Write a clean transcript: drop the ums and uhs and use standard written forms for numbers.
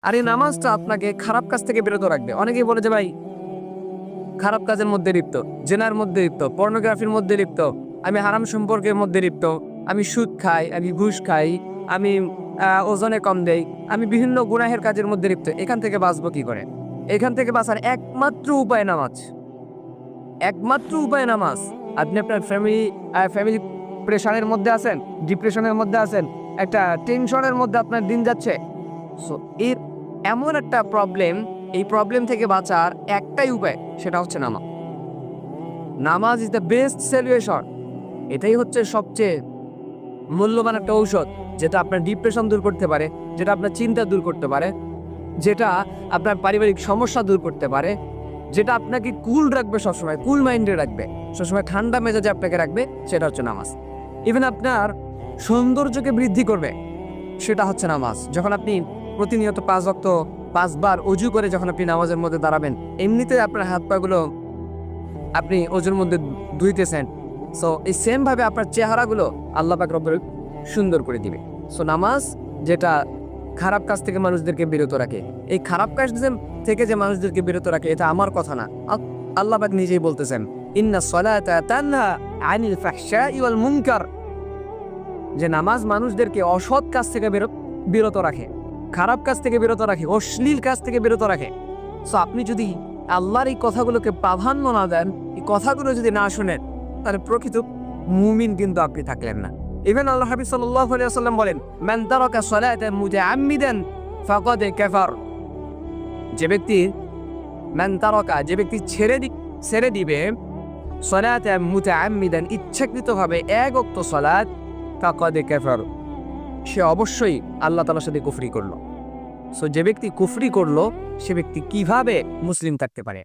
আর এই নামাজটা আপনাকে খারাপ কাজ থেকে বিরত রাখবে। অনেকেই বলে যে ভাই খারাপ কাজের মধ্যে লিপ্ত, জেনার মধ্যে লিপ্ত, পর্নোগ্রাফির মধ্যে লিপ্ত, আমি হারাম সম্পর্কের মধ্যে লিপ্ত, আমি সুদ খাই, আমি ঘুষ খাই, আমি ওজনে কম দেই, আমি বিভিন্ন গুনাহের কাজের মধ্যে লিপ্ত। এখান থেকে বাঁচবো কি করে? এখান থেকে বাঁচার একমাত্র উপায় নামাজ, একমাত্র উপায় নামাজ। আপনি আপনার ফ্যামিলি প্রেশারের মধ্যে আছেন, ডিপ্রেশনের মধ্যে আছেন, একটা টেনশনের মধ্যে আপনার দিন যাচ্ছে। সো এর এমন একটা প্রবলেম, এই প্রবলেম থেকে বাঁচার একটাই উপায়, সেটা হচ্ছে নামাজ। নামাজ ইজ দ্য বেস্ট সলিউশন। এটাই হচ্ছে সবচেয়ে মূল্যবান একটা ঔষধ, যেটা আপনার ডিপ্রেশন দূর করতে পারে, যেটা আপনার চিন্তা দূর করতে পারে, যেটা আপনার পারিবারিক সমস্যা দূর করতে পারে, যেটা আপনাকে কুল রাখবে, সবসময় কুল মাইন্ডে রাখবে, সবসময় ঠান্ডা মেজাজে আপনাকে রাখবে, সেটা হচ্ছে নামাজ। ইভেন আপনার সৌন্দর্যকে বৃদ্ধি করবে, সেটা হচ্ছে নামাজ। যখন আপনি প্রতিনিয়ত 5 ওয়াক্ত 5 বার অজু করে যখন আপনি নামাজের মধ্যে দাঁড়াবেন, এমনিতে আপনার হাত পাগুলো আপনি অজুর মধ্যে ধুইতেছেন। সো এই সেম ভাবে আপনার চেহারাগুলো আল্লাহ পাক রব্বুল সুন্দর করে দিবে। সো নামাজ যেটা খারাপ কাজ থেকে মানুষদেরকে বিরত রাখে, এই খারাপ কাজ থেকে যে মানুষদেরকে বিরত রাখে, এটা আমার কথা না, আল্লাহ পাক নিজেই বলতেছেন, ইন্নাস সালাতা তানহা আনিল ফাহশাই ওয়াল মুনকার, যে নামাজ মানুষদেরকে অসৎ কাজ থেকে বিরত রাখে, খারাপ কাজ থেকে বিরত রাখে, অশ্লীল কাজ থেকে বিরত রাখে। সো আপনি যদি আল্লাহর এই কথাগুলোকে প্রাধান্য না দেন, এই কথাগুলো যদি না শোনেন, তাহলে প্রকৃত মুমিন কিন্তু আপনি থাকলেন না। ইভেন আল্লাহ হাবিব সাল্লাল্লাহু আলাইহি ওয়াসাল্লাম বলেন, মান তারাকা সালাতান মুতাআম্মিদান ফাকাদ কাফার, যে ব্যক্তি যে ব্যক্তি ছেড়ে দিবে সালাতান মুতাআম্মিদান, ইচ্ছাকৃতভাবে এক ওয়াক্ত সালাত, ফাকাদ কাফার, সে অবশ্যই আল্লাহ তাআলার সাথে কুফরি করলো। সো যে ব্যক্তি কুফরি করলো, সে ব্যক্তি কিভাবে মুসলিম থাকতে পারে?